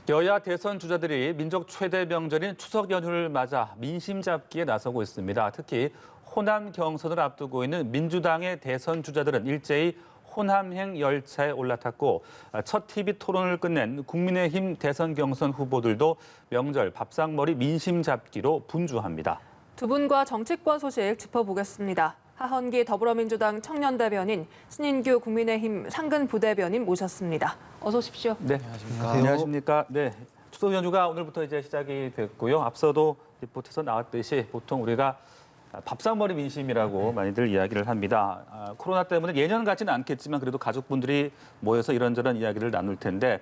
여야 대선 주자들이 민족 최대 명절인 추석 연휴를 맞아 민심 잡기에 나서고 있습니다. 특히 호남 경선을 앞두고 있는 민주당의 대선 주자들은 일제히 호남행 열차에 올라탔고 첫 TV 토론을 끝낸 국민의힘 대선 경선 후보들도 명절 밥상머리 민심 잡기로 분주합니다. 두 분과 정치권 소식 짚어보겠습니다. 하헌기 더불어민주당 청년대변인, 신인규 국민의힘 상근 부대변인 모셨습니다. 어서 오십시오. 네, 안녕하십니까. 네, 추석 연휴가 오늘부터 이제 시작이 됐고요. 앞서도 리포트에서 나왔듯이 보통 우리가 밥상머리 민심이라고 많이들 이야기를 합니다. 코로나 때문에 예년 같지는 않겠지만 그래도 가족분들이 모여서 이런저런 이야기를 나눌 텐데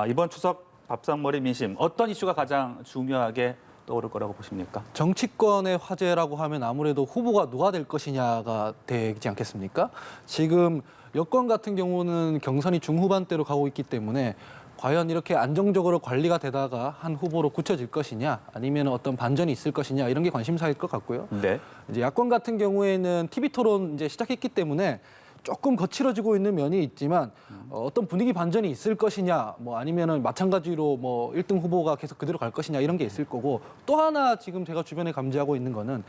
이번 추석 밥상머리 민심 어떤 이슈가 가장 중요하게 떠오를 거라고 보십니까? 정치권의 화제라고 하면 아무래도 후보가 누가 될 것이냐가 되지 않겠습니까? 지금 여권 같은 경우는 경선이 중후반대로 가고 있기 때문에 과연 이렇게 안정적으로 관리가 되다가 한 후보로 굳혀질 것이냐, 아니면 어떤 반전이 있을 것이냐, 이런 게 관심사일 것 같고요. 네. 이제 야권 같은 경우에는 TV 토론 이제 시작했기 때문에 조금 거칠어지고 있는 면이 있지만 어떤 분위기 반전이 있을 것이냐, 뭐 아니면은 마찬가지로 뭐 1등 후보가 계속 그대로 갈 것이냐, 이런 게 있을 거고, 또 하나 지금 제가 주변에 감지하고 있는 거는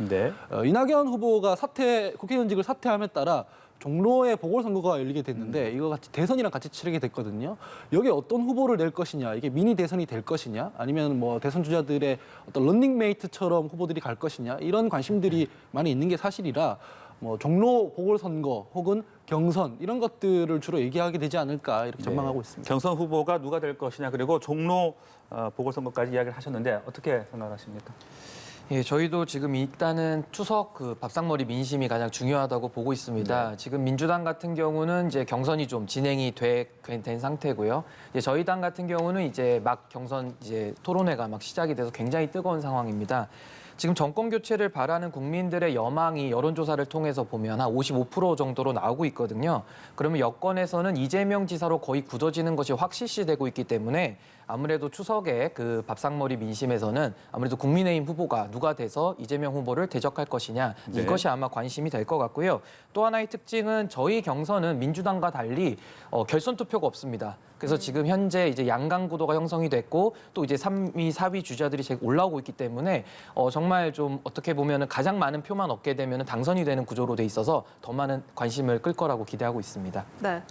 이낙연 후보가 국회의원직을 사퇴함에 따라 종로에 보궐선거가 열리게 됐는데 이거 같이 대선이랑 같이 치르게 됐거든요. 여기에 어떤 후보를 낼 것이냐, 이게 미니 대선이 될 것이냐, 아니면 뭐 대선 주자들의 어떤 런닝메이트처럼 후보들이 갈 것이냐, 이런 관심들이 많이 있는 게 사실이라 뭐 종로 보궐선거 혹은 경선 이런 것들을 주로 얘기하게 되지 않을까 이렇게 전망하고 있습니다. 경선 후보가 누가 될 것이냐, 그리고 종로 보궐선거까지 이야기를 하셨는데 어떻게 생각하십니까? 예, 저희도 지금 일단은 추석 밥상머리 민심이 가장 중요하다고 보고 있습니다. 지금 민주당 같은 경우는 이제 경선이 좀 진행이 된 상태고요. 이제 저희 당 같은 경우는 이제 막 경선 이제 토론회가 막 시작이 돼서 굉장히 뜨거운 상황입니다. 지금 정권 교체를 바라는 국민들의 여망이 여론조사를 통해서 보면 한 55% 정도로 나오고 있거든요. 그러면 여권에서는 이재명 지사로 거의 굳어지는 것이 확실시되고 있기 때문에 아무래도 추석에 그 밥상머리 민심에서는 아무래도 국민의힘 후보가 누가 돼서 이재명 후보를 대적할 것이냐, 이것이 아마 관심이 될 것 같고요. 또 하나의 특징은 저희 경선은 민주당과 달리 결선 투표가 없습니다. 그래서 지금 현재 이제 양강 구도가 형성이 됐고 또 이제 3위, 4위 주자들이 올라오고 있기 때문에 정말 좀 어떻게 보면 가장 많은 표만 얻게 되면 당선이 되는 구조로 돼 있어서 더 많은 관심을 끌 거라고 기대하고 있습니다. 네,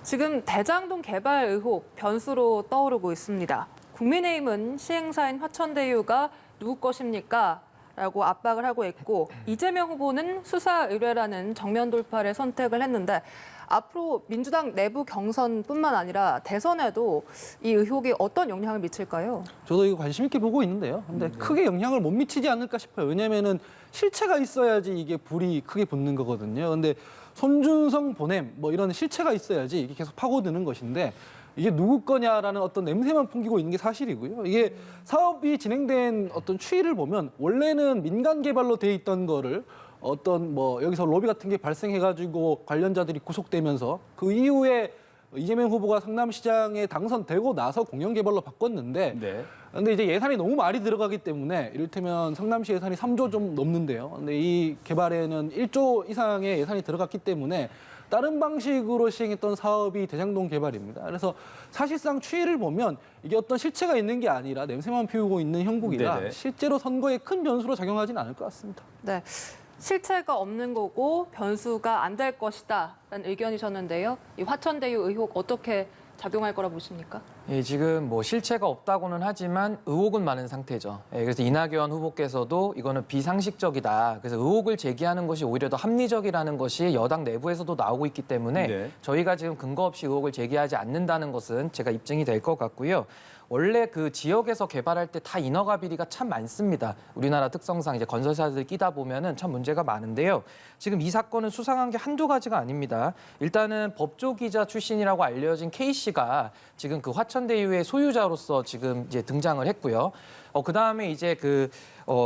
지금 대장동 개발 의혹 변수로 떠오르고 있습니다. 국민의힘은 시행사인 화천대유가 누구 것입니까? 라고 압박을 하고 있고, 이재명 후보는 수사 의뢰라는 정면 돌파를 선택을 했는데 앞으로 민주당 내부 경선뿐만 아니라 대선에도 이 의혹이 어떤 영향을 미칠까요? 저도 이거 관심 있게 보고 있는데요. 근데 크게 영향을 못 미치지 않을까 싶어요. 왜냐면은 실체가 있어야지 이게 불이 크게 붙는 거거든요. 근데 손준성 보냄 뭐 이런 실체가 있어야지 이게 계속 파고드는 것인데, 이게 누구 거냐라는 어떤 냄새만 풍기고 있는 게 사실이고요. 이게 사업이 진행된 어떤 추이를 보면 원래는 민간 개발로 돼 있던 거를 어떤 뭐 여기서 로비 같은 게 발생해가지고 관련자들이 구속되면서 그 이후에 이재명 후보가 성남시장에 당선되고 나서 공영개발로 바꿨는데, 근데 이제 예산이 너무 많이 들어가기 때문에 이를테면 성남시 예산이 3조 좀 넘는데요. 근데 이 개발에는 1조 이상의 예산이 들어갔기 때문에 다른 방식으로 시행했던 사업이 대장동 개발입니다. 그래서 사실상 추이를 보면 이게 어떤 실체가 있는 게 아니라 냄새만 피우고 있는 형국이라 실제로 선거에 큰 변수로 작용하지는 않을 것 같습니다. 네, 실체가 없는 거고 변수가 안 될 것이다라는 의견이셨는데요. 이 화천대유 의혹 어떻게 작용할 거라 보십니까? 예, 지금 뭐 실체가 없다고는 하지만 의혹은 많은 상태죠. 예, 그래서 이낙연 후보께서도 이거는 비상식적이다. 그래서 의혹을 제기하는 것이 오히려 더 합리적이라는 것이 여당 내부에서도 나오고 있기 때문에 저희가 지금 근거 없이 의혹을 제기하지 않는다는 것은 제가 입증이 될 것 같고요. 원래 그 지역에서 개발할 때 다 인허가 비리가 참 많습니다. 우리나라 특성상 이제 건설사들 끼다 보면은 참 문제가 많은데요. 지금 이 사건은 수상한 게 한두 가지가 아닙니다. 일단은 법조기자 출신이라고 알려진 K 씨가 지금 그 화천대유의 소유자로서 지금 이제 등장을 했고요. 그 다음에 이제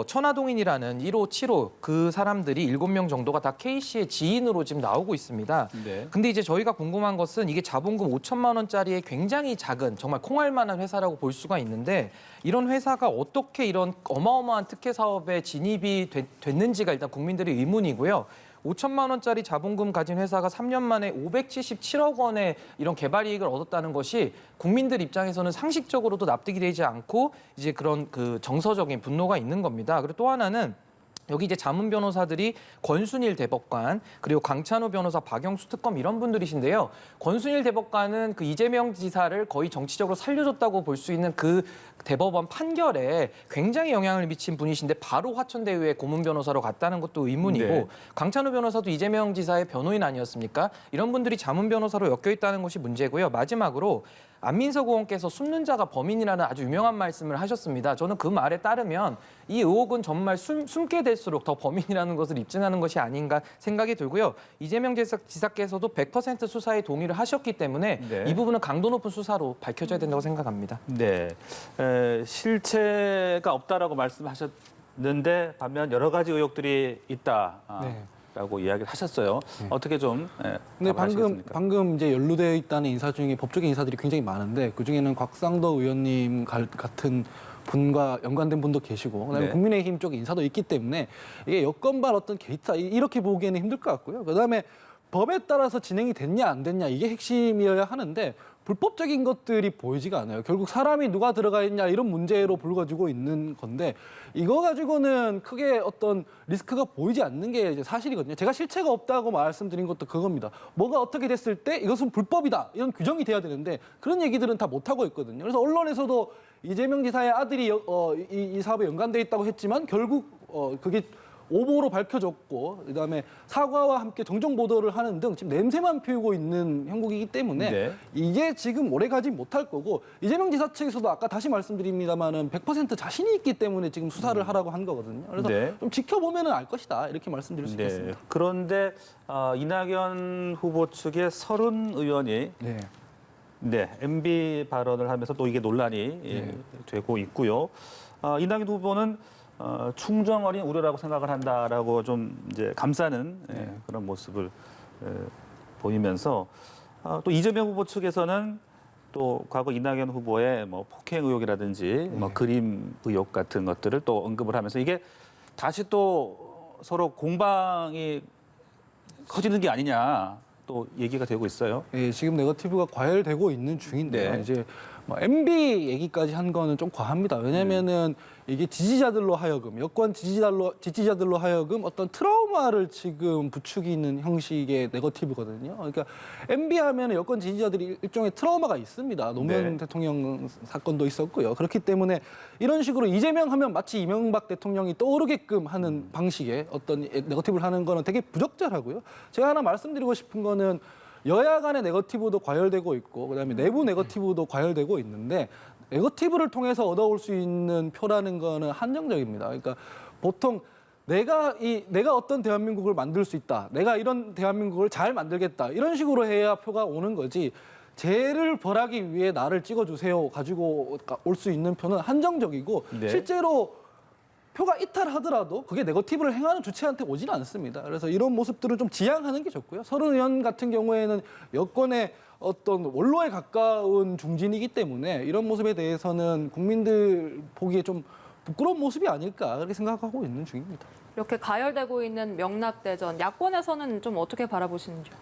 천화동인이라는 1호, 7호 그 사람들이 7명 정도가 다 K 씨의 지인으로 지금 나오고 있습니다. 근데 이제 저희가 궁금한 것은 이게 자본금 5천만 원짜리의 굉장히 작은 정말 콩알만한 회사라고 볼 수가 있는데, 이런 회사가 어떻게 이런 어마어마한 특혜 사업에 진입이 됐는지가 일단 국민들의 의문이고요. 5천만 원짜리 자본금 가진 회사가 3년 만에 577억 원의 이런 개발 이익을 얻었다는 것이 국민들 입장에서는 상식적으로도 납득이 되지 않고 이제 그런 그 정서적인 분노가 있는 겁니다. 그리고 또 하나는 여기 이제 자문 변호사들이 권순일 대법관 그리고 강찬호 변호사, 박영수 특검 이런 분들이신데요. 권순일 대법관은 그 이재명 지사를 거의 정치적으로 살려줬다고 볼 수 있는 그 대법원 판결에 굉장히 영향을 미친 분이신데 바로 화천대유의 고문 변호사로 갔다는 것도 의문이고 네. 강찬호 변호사도 이재명 지사의 변호인 아니었습니까? 이런 분들이 자문 변호사로 엮여 있다는 것이 문제고요. 마지막으로 안민석 의원께서 숨는 자가 범인이라는 아주 유명한 말씀을 하셨습니다. 저는 그 말에 따르면 이 의혹은 정말 숨게 될수록 더 범인이라는 것을 입증하는 것이 아닌가 생각이 들고요. 이재명 지사께서도 100% 수사에 동의를 하셨기 때문에 네. 이 부분은 강도 높은 수사로 밝혀져야 된다고 생각합니다. 네, 실체가 없다라고 말씀하셨는데 반면 여러 가지 의혹들이 있다라고 이야기를 하셨어요. 어떻게 좀 근데 답하시겠습니까? 방금 이제 연루되어 있다는 인사 중에 법조계 인사들이 굉장히 많은데 그 중에는 곽상도 의원님 같은 분과 연관된 분도 계시고 그다음에 네. 국민의힘 쪽 인사도 있기 때문에 이게 여건발 어떤 게이트 이렇게 보기에는 힘들 것 같고요. 그다음에 법에 따라서 진행이 됐냐 안 됐냐 이게 핵심이어야 하는데 불법적인 것들이 보이지가 않아요. 결국 사람이 누가 들어가 있냐 이런 문제로 불거지고 있는 건데 이거 가지고는 크게 어떤 리스크가 보이지 않는 게 이제 사실이거든요. 제가 실체가 없다고 말씀드린 것도 그겁니다. 뭐가 어떻게 됐을 때 이것은 불법이다 이런 규정이 돼야 되는데 그런 얘기들은 다 못하고 있거든요. 그래서 언론에서도 이재명 지사의 아들이 이 사업에 연관돼 있다고 했지만 결국 그게 오보로 밝혀졌고 그다음에 사과와 함께 정정 보도를 하는 등 지금 냄새만 피우고 있는 형국이기 때문에 네. 이게 지금 오래 가지 못할 거고 이재명 지사 측에서도 아까 다시 말씀드립니다만은 100% 자신이 있기 때문에 지금 수사를 하라고 한 거거든요. 그래서 네. 좀 지켜보면은 알 것이다 이렇게 말씀드릴 수 있겠습니다. 그런데 이낙연 후보 측의 서른 의원이 MB 발언을 하면서 또 이게 논란이 되고 있고요. 이낙연 후보는 충정 어린 우려라고 생각을 한다라고 좀 이제 감싸는 그런 모습을 보이면서 또 이재명 후보 측에서는 또 과거 이낙연 후보의 뭐 폭행 의혹이라든지 뭐 그림 의혹 같은 것들을 또 언급을 하면서 이게 다시 또 서로 공방이 커지는 게 아니냐 또 얘기가 되고 있어요. 예, 지금 네거티브가 과열되고 있는 중인데요. 네. 이제 뭐 MB 얘기까지 한 거는 좀 과합니다. 왜냐면은 이게 지지자들로 하여금 여권 지지자들로 하여금 어떤 트라우마를 지금 부추기는 형식의 네거티브거든요. 그러니까 MB 하면 여권 지지자들이 일종의 트라우마가 있습니다. 노무현 대통령 사건도 있었고요. 그렇기 때문에 이런 식으로 이재명 하면 마치 이명박 대통령이 떠오르게끔 하는 방식의 어떤 네거티브를 하는 거는 되게 부적절하고요. 제가 하나 말씀드리고 싶은 거는 여야 간의 네거티브도 과열되고 있고 그다음에 내부 네거티브도 과열되고 있는데 네거티브를 통해서 얻어올 수 있는 표라는 거는 한정적입니다. 그러니까 보통 내가 어떤 대한민국을 만들 수 있다. 내가 이런 대한민국을 잘 만들겠다. 이런 식으로 해야 표가 오는 거지. 죄를 벌하기 위해 나를 찍어주세요. 가지고 올 수 있는 표는 한정적이고 실제로 표가 이탈하더라도 그게 네거티브를 행하는 주체한테 오진 않습니다. 그래서 이런 모습들은 좀 지양하는 게 좋고요. 서른 의원 같은 경우에는 여권의 어떤 원로에 가까운 중진이기 때문에 이런 모습에 대해서는 국민들 보기에 좀 부끄러운 모습이 아닐까 그렇게 생각하고 있는 중입니다. 이렇게 가열되고 있는 명락대전, 야권에서는 좀 어떻게 바라보시는지요?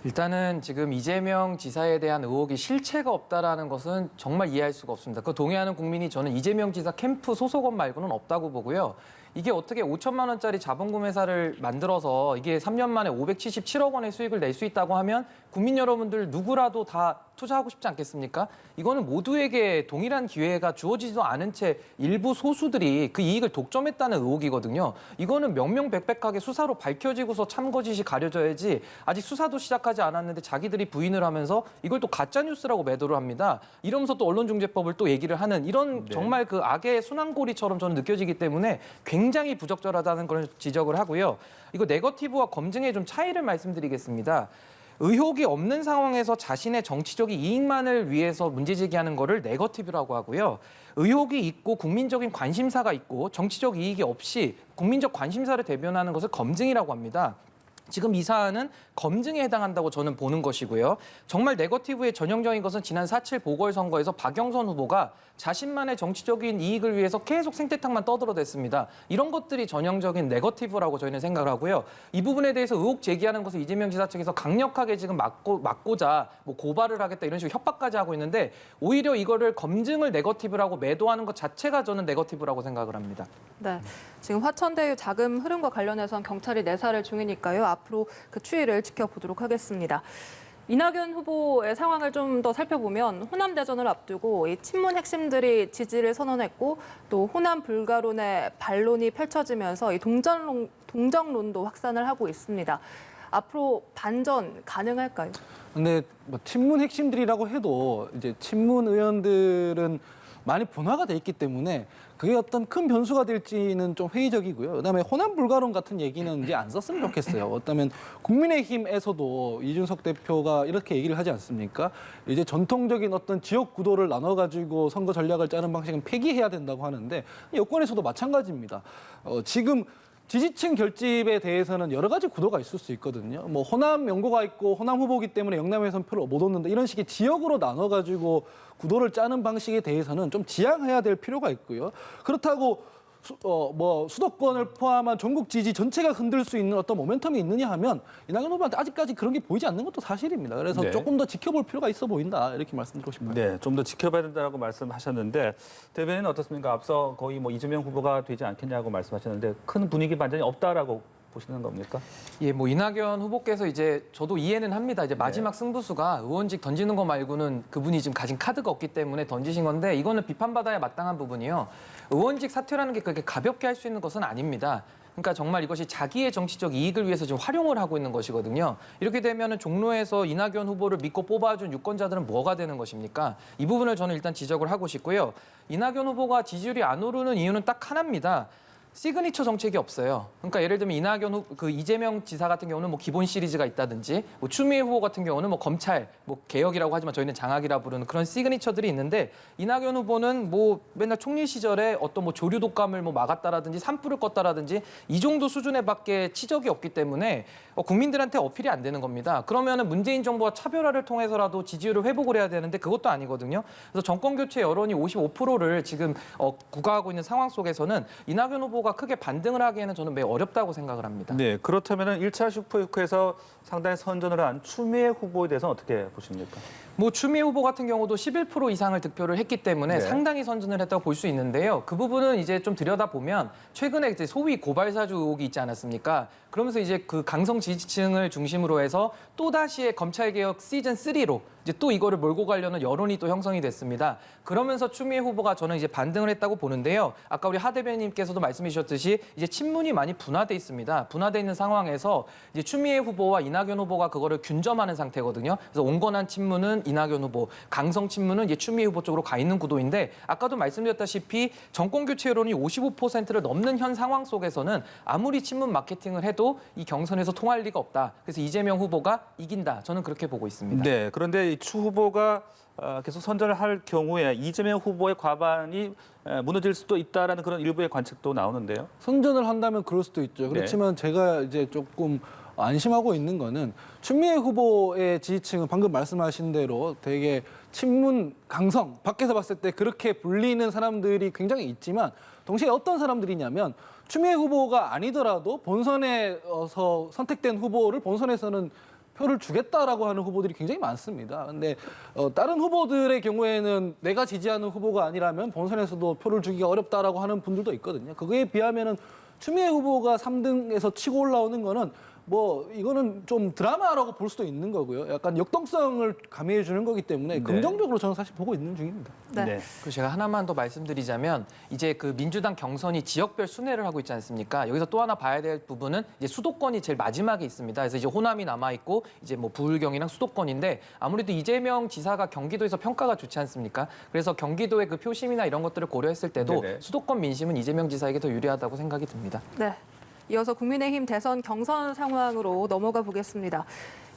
일단은 지금 이재명 지사에 대한 의혹이 실체가 없다라는 것은 정말 이해할 수가 없습니다. 그 동의하는 국민이 저는 이재명 지사 캠프 소속원 말고는 없다고 보고요. 이게 어떻게 5천만 원짜리 자본금 회사를 만들어서 이게 3년 만에 577억 원의 수익을 낼 수 있다고 하면 국민 여러분들 누구라도 다 투자하고 싶지 않겠습니까? 이거는 모두에게 동일한 기회가 주어지지도 않은 채 일부 소수들이 그 이익을 독점했다는 의혹이거든요. 이거는 명명백백하게 수사로 밝혀지고서 참거짓이 가려져야지 아직 수사도 시작하지 않았는데 자기들이 부인을 하면서 이걸 또 가짜뉴스라고 매도를 합니다. 이러면서 또 언론중재법을 또 얘기를 하는 이런 정말 그 악의 순환고리처럼 저는 느껴지기 때문에 굉장히 부적절하다는 걸 지적을 하고요. 이거 네거티브와 검증의 좀 차이를 말씀드리겠습니다. 의혹이 없는 상황에서 자신의 정치적인 이익만을 위해서 문제 제기하는 거를 네거티브라고 하고요. 의혹이 있고 국민적인 관심사가 있고 정치적 이익이 없이 국민적 관심사를 대변하는 것을 검증이라고 합니다. 지금 이 사안은 검증에 해당한다고 저는 보는 것이고요. 정말 네거티브의 전형적인 것은 지난 4.7 보궐선거에서 박영선 후보가 자신만의 정치적인 이익을 위해서 계속 생태탕만 떠들어댔습니다. 이런 것들이 전형적인 네거티브라고 저희는 생각을 하고요. 이 부분에 대해서 의혹 제기하는 것을 이재명 지사 측에서 강력하게 지금 막고자 뭐 고발을 하겠다 이런 식으로 협박까지 하고 있는데 오히려 이거를 검증을 네거티브라고 매도하는 것 자체가 저는 네거티브라고 생각을 합니다. 네, 지금 화천대유 자금 흐름과 관련해서는 경찰이 내사를 중이니까요. 앞으로 그 추이를 지켜보도록 하겠습니다. 이낙연 후보의 상황을 좀 더 살펴보면 호남 대전을 앞두고 이 친문 핵심들이 지지를 선언했고 또 호남 불가론의 반론이 펼쳐지면서 이 동정론도 확산을 하고 있습니다. 앞으로 반전 가능할까요? 근데 뭐 친문 핵심들이라고 해도 이제 친문 의원들은 많이 분화가 돼 있기 때문에 그게 어떤 큰 변수가 될지는 좀 회의적이고요. 그다음에 호남 불가론 같은 얘기는 이제 안 썼으면 좋겠어요. 어쩌면 국민의힘에서도 이준석 대표가 이렇게 얘기를 하지 않습니까? 이제 전통적인 어떤 지역 구도를 나눠가지고 선거 전략을 짜는 방식은 폐기해야 된다고 하는데 여권에서도 마찬가지입니다. 지금 지지층 결집에 대해서는 여러 가지 구도가 있을 수 있거든요. 뭐 호남 연고가 있고 호남 후보기 때문에 영남에선 표를 못 얻는다 이런 식의 지역으로 나눠가지고 구도를 짜는 방식에 대해서는 좀 지양해야 될 필요가 있고요. 그렇다고 수도권을 포함한 전국 지지 전체가 흔들 수 있는 어떤 모멘텀이 있느냐 하면 이낙연 후보한테 아직까지 그런 게 보이지 않는 것도 사실입니다. 그래서 네. 조금 더 지켜볼 필요가 있어 보인다 이렇게 말씀드리고 싶어요. 네, 좀 더 지켜봐야 된다고 말씀하셨는데 대변인은 어떻습니까? 앞서 거의 뭐 이재명 후보가 되지 않겠냐고 말씀하셨는데 큰 분위기 반전이 없다라고 보시는 겁니까? 예, 뭐 이낙연 후보께서 이제 저도 이해는 합니다. 이제 마지막 승부수가 의원직 던지는 거 말고는 그분이 지금 가진 카드가 없기 때문에 던지신 건데 이거는 비판받아야 마땅한 부분이요. 의원직 사퇴라는 게 그렇게 가볍게 할 수 있는 것은 아닙니다. 그러니까 정말 이것이 자기의 정치적 이익을 위해서 지금 활용을 하고 있는 것이거든요. 이렇게 되면은 종로에서 이낙연 후보를 믿고 뽑아준 유권자들은 뭐가 되는 것입니까? 이 부분을 저는 일단 지적을 하고 싶고요. 이낙연 후보가 지지율이 안 오르는 이유는 딱 하나입니다. 시그니처 정책이 없어요. 그러니까 예를 들면 이재명 지사 같은 경우는 뭐 기본 시리즈가 있다든지, 뭐 추미애 후보 같은 경우는 뭐 검찰, 뭐 개혁이라고 하지만 저희는 장악이라 부르는 그런 시그니처들이 있는데 이낙연 후보는 뭐 맨날 총리 시절에 어떤 뭐 조류 독감을 뭐 막았다라든지 산불을 껐다라든지 이 정도 수준에밖에 치적이 없기 때문에 국민들한테 어필이 안 되는 겁니다. 그러면은 문재인 정부와 차별화를 통해서라도 지지율을 회복을 해야 되는데 그것도 아니거든요. 그래서 정권 교체 여론이 55%를 지금 구가하고 있는 상황 속에서는 이낙연 후보가 크게 반등을 하기에는 저는 매우 어렵다고 생각을 합니다. 네, 그렇다면 1차 슈퍼위크에서 상당히 선전을 한 추미애 후보에 대해서는 어떻게 보십니까? 뭐 추미애 후보 같은 경우도 11% 이상을 득표를 했기 때문에 네. 상당히 선전을 했다고 볼 수 있는데요. 그 부분은 이제 좀 들여다보면 최근에 이제 소위 고발사주 의혹이 있지 않았습니까? 그러면서 이제 그 강성 지지층을 중심으로 해서 또다시의 검찰개혁 시즌 3로 이제 또 이거를 몰고 가려는 여론이 또 형성이 됐습니다. 그러면서 추미애 후보가 저는 이제 반등을 했다고 보는데요. 아까 우리 하 대변인님께서도 말씀해 주셨듯이 이제 친문이 많이 분화돼 있습니다. 분화돼 있는 상황에서 이제 추미애 후보와 이낙연 후보가 그거를 균점하는 상태거든요. 그래서 온건한 친문은 이낙연 후보, 강성 친문은 이제 추미애 후보 쪽으로 가 있는 구도인데 아까도 말씀드렸다시피 정권 교체 여론이 55%를 넘는 현 상황 속에서는 아무리 친문 마케팅을 해도 이 경선에서 통할 리가 없다. 그래서 이재명 후보가 이긴다. 저는 그렇게 보고 있습니다. 네, 그런데 이 추 후보가 계속 선전을 할 경우에 이재명 후보의 과반이 무너질 수도 있다라는 그런 일부의 관측도 나오는데요. 선전을 한다면 그럴 수도 있죠. 그렇지만 제가 이제 조금 안심하고 있는 거는 추미애 후보의 지지층은 방금 말씀하신 대로 되게 친문 강성, 밖에서 봤을 때 그렇게 불리는 사람들이 굉장히 있지만 동시에 어떤 사람들이냐면 추미애 후보가 아니더라도 본선에서 선택된 후보를 본선에서는 표를 주겠다라고 하는 후보들이 굉장히 많습니다. 근데 다른 후보들의 경우에는 내가 지지하는 후보가 아니라면 본선에서도 표를 주기가 어렵다라고 하는 분들도 있거든요. 그거에 비하면은 추미애 후보가 3등에서 치고 올라오는 거는 뭐 이거는 좀 드라마라고 볼 수도 있는 거고요. 약간 역동성을 가미해 주는 거기 때문에 네. 긍정적으로 저는 사실 보고 있는 중입니다. 네. 그리고 제가 하나만 더 말씀드리자면 이제 그 민주당 경선이 지역별 순회를 하고 있지 않습니까? 여기서 또 하나 봐야 될 부분은 이제 수도권이 제일 마지막에 있습니다. 그래서 이제 호남이 남아 있고 이제 뭐 부울경이랑 수도권인데 아무래도 이재명 지사가 경기도에서 평가가 좋지 않습니까? 그래서 경기도의 그 표심이나 이런 것들을 고려했을 때도 네네. 수도권 민심은 이재명 지사에게 더 유리하다고 생각이 듭니다. 네. 이어서 국민의힘 대선 경선 상황으로 넘어가 보겠습니다.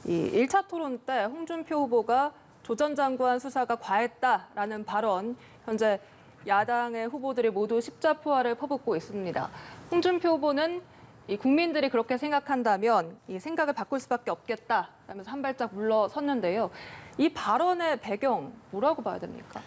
이 1차 토론 때 홍준표 후보가 조 전 장관 수사가 과했다라는 발언, 현재 야당의 후보들이 모두 십자포화를 퍼붓고 있습니다. 홍준표 후보는 이 국민들이 그렇게 생각한다면 이 생각을 바꿀 수밖에 없겠다라면서 한 발짝 물러섰는데요. 이 발언의 배경 뭐라고 봐야 됩니까?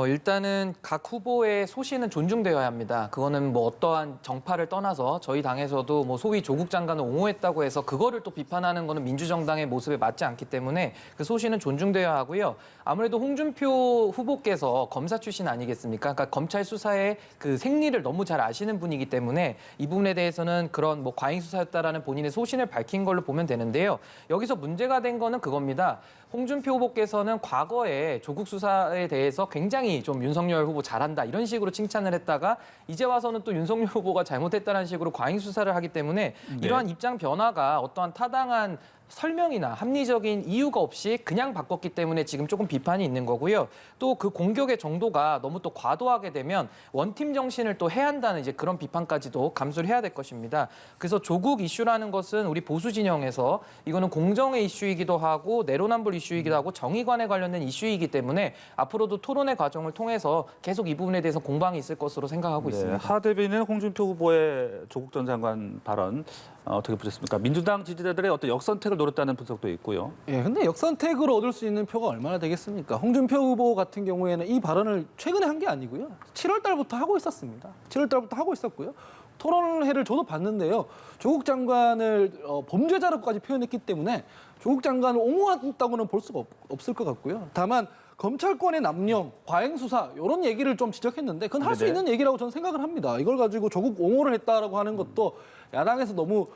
일단은 각 후보의 소신은 존중되어야 합니다. 그거는 뭐 어떠한 정파를 떠나서 저희 당에서도 뭐 소위 조국 장관을 옹호했다고 해서 그거를 또 비판하는 거는 민주정당의 모습에 맞지 않기 때문에 그 소신은 존중되어야 하고요. 아무래도 홍준표 후보께서 검사 출신 아니겠습니까? 그러니까 검찰 수사의 그 생리를 너무 잘 아시는 분이기 때문에 이 부분에 대해서는 그런 뭐 과잉 수사였다라는 본인의 소신을 밝힌 걸로 보면 되는데요. 여기서 문제가 된 거는 그겁니다. 홍준표 후보께서는 과거에 조국 수사에 대해서 굉장히 좀 윤석열 후보 잘한다 이런 식으로 칭찬을 했다가 이제 와서는 또 윤석열 후보가 잘못했다는 식으로 과잉 수사를 하기 때문에 이러한 입장 변화가 어떠한 타당한 설명이나 합리적인 이유가 없이 그냥 바꿨기 때문에 지금 조금 비판이 있는 거고요. 또 그 공격의 정도가 너무 또 과도하게 되면 원팀 정신을 또 해한다는 이제 그런 비판까지도 감수를 해야 될 것입니다. 그래서 조국 이슈라는 것은 우리 보수 진영에서 이거는 공정의 이슈이기도 하고 내로남불 이슈이기도 하고 정의관에 관련된 이슈이기 때문에 앞으로도 토론의 과정을 통해서 계속 이 부분에 대해서 공방이 있을 것으로 생각하고 있습니다. 하대비는 홍준표 후보의 조국 전 장관 발언 어떻게 보셨습니까? 민주당 지지자들의 어떤 역선택을 노렸다는 분석도 있고요. 예, 근데 역선택으로 얻을 수 있는 표가 얼마나 되겠습니까? 홍준표 후보 같은 경우에는 이 발언을 최근에 한 게 아니고요. 7월 달부터 하고 있었습니다. 7월 달부터 하고 있었고요. 토론회를 저도 봤는데요. 조국 장관을 범죄자라고까지 표현했기 때문에 조국 장관을 옹호한다고는 볼 수가 없을 것 같고요. 다만 검찰권의 남용, 과잉 수사 이런 얘기를 좀 지적했는데 그건 할 수 네네. 있는 얘기라고 저는 생각을 합니다. 이걸 가지고 조국 옹호를 했다라고 하는 것도 야당에서 너무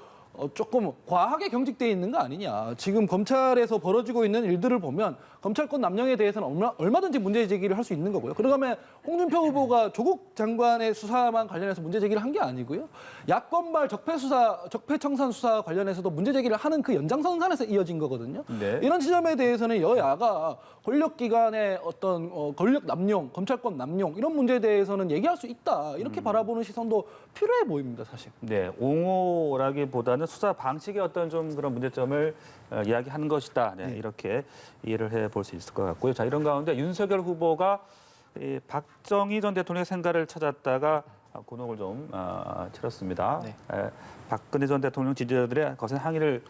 조금 과하게 경직돼 있는 거 아니냐. 지금 검찰에서 벌어지고 있는 일들을 보면 검찰권 남용에 대해서는 얼마든지 문제 제기를 할 수 있는 거고요. 그러면 홍준표 후보가 조국 장관의 수사만 관련해서 문제 제기를 한 게 아니고요. 야권발 적폐청산 수사 관련해서도 문제 제기를 하는 그 연장선상에서 이어진 거거든요. 네. 이런 지점에 대해서는 여야가 권력기관의 어떤 권력 남용, 검찰권 남용 이런 문제에 대해서는 얘기할 수 있다. 이렇게 바라보는 시선도 필요해 보입니다, 사실. 네, 옹호라기보다는 수사 방식의 어떤 좀 그런 문제점을 이야기하는 것이다. 네, 이렇게 이해를 해볼 수 있을 것 같고요. 자, 이런 가운데 윤석열 후보가 이 박정희 전 대통령의 생가를 찾았다가 곤혹을 좀 치렀습니다. 네. 박근혜 전 대통령 지지자들의 거센 항의를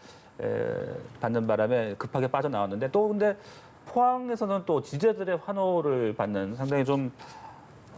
받는 바람에 급하게 빠져나왔는데 또 근데 포항에서는 또 지지자들의 환호를 받는 상당히 좀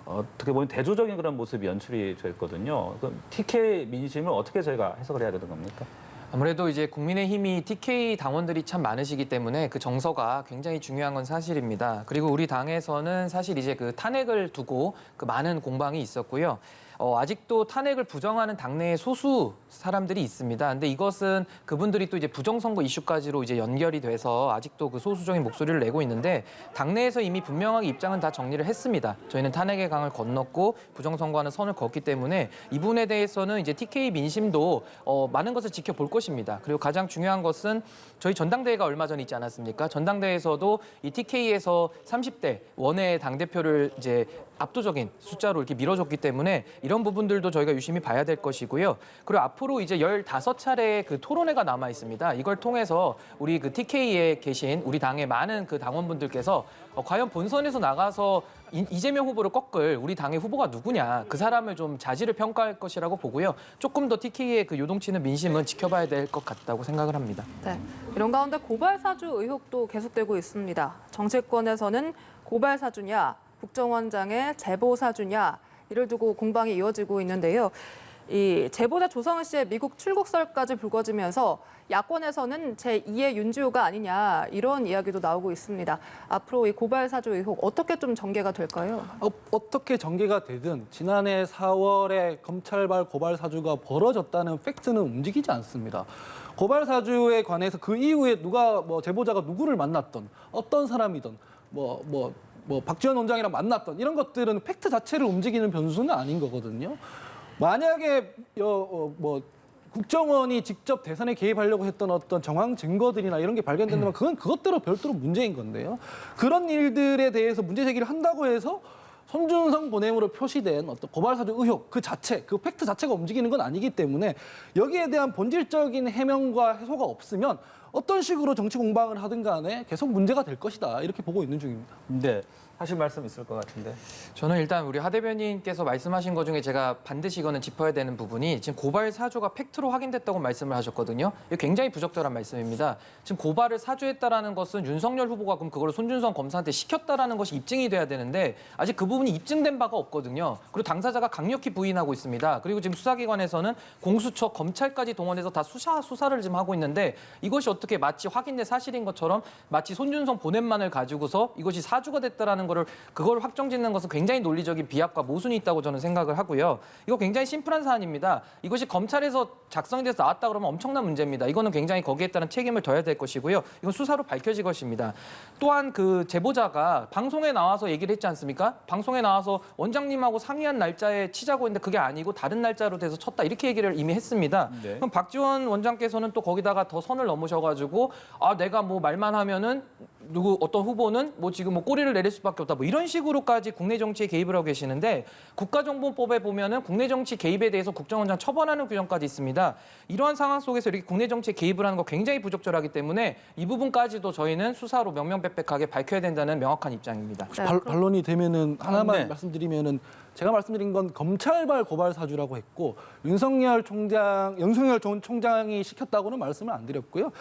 어떻게 보면 대조적인 그런 모습이 연출이 됐거든요. 그럼 TK 민심을 어떻게 저희가 해석을 해야 되는 겁니까? 아무래도 이제 국민의힘이 TK 당원들이 참 많으시기 때문에 그 정서가 굉장히 중요한 건 사실입니다. 그리고 우리 당에서는 사실 이제 그 탄핵을 두고 그 많은 공방이 있었고요. 아직도 탄핵을 부정하는 당내의 소수 사람들이 있습니다. 근데 이것은 그분들이 또 이제 부정선거 이슈까지로 이제 연결이 돼서 아직도 그 소수적인 목소리를 내고 있는데 당내에서 이미 분명하게 입장은 다 정리를 했습니다. 저희는 탄핵의 강을 건넜고 부정선거하는 선을 걷기 때문에 이 부분에 대해서는 이제 TK 민심도 많은 것을 지켜볼 것입니다. 그리고 가장 중요한 것은 저희 전당대회가 얼마 전에 있지 않았습니까? 전당대회에서도 이 TK에서 30대 원외 당대표를 이제 압도적인 숫자로 이렇게 밀어줬기 때문에 이런 부분들도 저희가 유심히 봐야 될 것이고요. 그리고 앞으로 이제 15차례의 그 토론회가 남아 있습니다. 이걸 통해서 우리 그 TK에 계신 우리 당의 많은 그 당원분들께서 과연 본선에서 나가서 이재명 후보를 꺾을 우리 당의 후보가 누구냐, 그 사람을 좀 자질을 평가할 것이라고 보고요. 조금 더 TK의 그 요동치는 민심은 지켜봐야 될 것 같다고 생각을 합니다. 네. 이런 가운데 고발 사주 의혹도 계속되고 있습니다. 정치권에서는 고발 사주냐, 국정원장의 제보 사주냐 이를 두고 공방이 이어지고 있는데요. 이 제보자 조성은 씨의 미국 출국설까지 불거지면서 야권에서는 제2의 윤주호가 아니냐 이런 이야기도 나오고 있습니다. 앞으로 이 고발 사주 의혹 어떻게 좀 전개가 될까요? 어떻게 전개가 되든 지난해 4월에 검찰발 고발 사주가 벌어졌다는 팩트는 움직이지 않습니다. 고발 사주에 관해서 그 이후에 누가 제보자가 누구를 만났던 어떤 사람이든 박지원 원장이랑 만났던 이런 것들은 팩트 자체를 움직이는 변수는 아닌 거거든요. 만약에 국정원이 직접 대선에 개입하려고 했던 어떤 정황 증거들이나 이런 게 발견된다면 그건 그것대로 별도로 문제인 건데요. 그런 일들에 대해서 문제 제기를 한다고 해서 손준성 보냄으로 표시된 어떤 고발사주 의혹 그 자체, 그 팩트 자체가 움직이는 건 아니기 때문에 여기에 대한 본질적인 해명과 해소가 없으면 어떤 식으로 정치 공방을 하든 간에 계속 문제가 될 것이다 이렇게 보고 있는 중입니다. 네, 하실 말씀 있을 것 같은데. 저는 일단 우리 하 대변인께서 말씀하신 것 중에 제가 반드시 이거는 짚어야 되는 부분이 지금 고발 사주가 팩트로 확인됐다고 말씀을 하셨거든요. 이거 굉장히 부적절한 말씀입니다. 지금 고발을 사주했다라는 것은 윤석열 후보가 그럼 그걸 손준성 검사한테 시켰다라는 것이 입증이 돼야 되는데 아직 그 부분이 입증된 바가 없거든요. 그리고 당사자가 강력히 부인하고 있습니다. 그리고 지금 수사기관에서는 공수처, 검찰까지 동원해서 다 수사를 지금 하고 있는데 이것이 어떻게 마치 확인된 사실인 것처럼 마치 손준성 보냄만을 가지고서 이것이 사주가 됐다라는 그걸 확정짓는 것은 굉장히 논리적인 비약과 모순이 있다고 저는 생각을 하고요. 이거 굉장히 심플한 사안입니다. 이것이 검찰에서 작성이 돼서 나왔다 그러면 엄청난 문제입니다. 이거는 굉장히 거기에 따른 책임을 져야 될 것이고요. 이건 수사로 밝혀질 것입니다. 또한 그 제보자가 방송에 나와서 얘기를 했지 않습니까? 방송에 나와서 원장님하고 상의한 날짜에 치자고 했는데 그게 아니고 다른 날짜로 돼서 쳤다 이렇게 얘기를 이미 했습니다. 네. 그럼 박지원 원장께서는 또 거기다가 더 선을 넘으셔가지고 내가 뭐 말만 하면은 어떤 후보는 뭐 지금 뭐 꼬리를 내릴 수밖에 없다. 뭐 이런 식으로까지 국내 정치에 개입을 하고 계시는데 국가정보법에 보면은 국내 정치 개입에 대해서 국정원장 처벌하는 규정까지 있습니다. 이러한 상황 속에서 이렇게 국내 정치에 개입을 하는 거 굉장히 부적절하기 때문에 이 부분까지도 저희는 수사로 명명백백하게 밝혀야 된다는 명확한 입장입니다. 혹시 반론이 되면은 하나만 네. 말씀드리면은 제가 말씀드린 건 검찰발 고발 사주라고 했고 윤석열 전 총장이 시켰다고는 말씀을 안 드렸고요.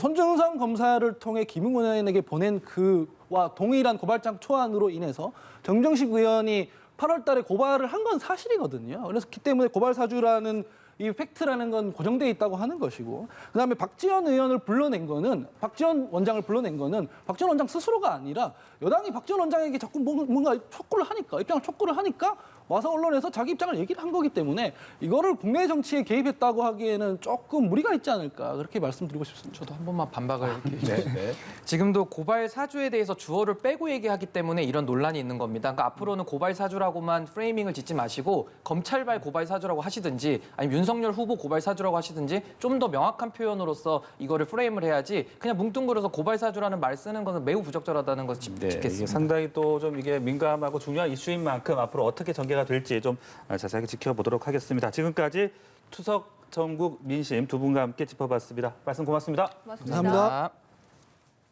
손준성 검사를 통해 김웅 의원에게 보낸 그와 동일한 고발장 초안으로 인해서 정정식 의원이 8월 달에 고발을 한 건 사실이거든요. 그렇기 때문에 고발 사주라는 이 팩트라는 건 고정돼 있다고 하는 것이고 그다음에 박지원 의원을 불러낸 거는 박지원 원장을 불러낸 거는 박지원 원장 스스로가 아니라 여당이 박지원 원장에게 자꾸 뭔가 입장을 촉구를 하니까 와서 언론에서 자기 입장을 얘기를 한 거기 때문에 이거를 국내 정치에 개입했다고 하기에는 조금 무리가 있지 않을까 그렇게 말씀드리고 싶습니다. 저도 한 번만 반박을 네. 네. 지금도 고발 사주에 대해서 주어를 빼고 얘기하기 때문에 이런 논란이 있는 겁니다. 그러니까 앞으로는 고발 사주라고만 프레이밍을 짓지 마시고 검찰발 고발 사주라고 하시든지 아니면 윤석열 후보 고발 사주라고 하시든지 좀 더 명확한 표현으로서 이거를 프레임을 해야지 그냥 뭉뚱그려서 고발 사주라는 말 쓰는 것은 매우 부적절하다는 것을 네, 짚겠습니다. 이게 상당히 또 좀 이게 민감하고 중요한 이슈인 만큼 앞으로 어떻게 전개가 될지 좀 자세하게 지켜보도록 하겠습니다. 지금까지 추석 전국 민심 두 분과 함께 짚어봤습니다. 말씀 고맙습니다. 맞습니다. 감사합니다.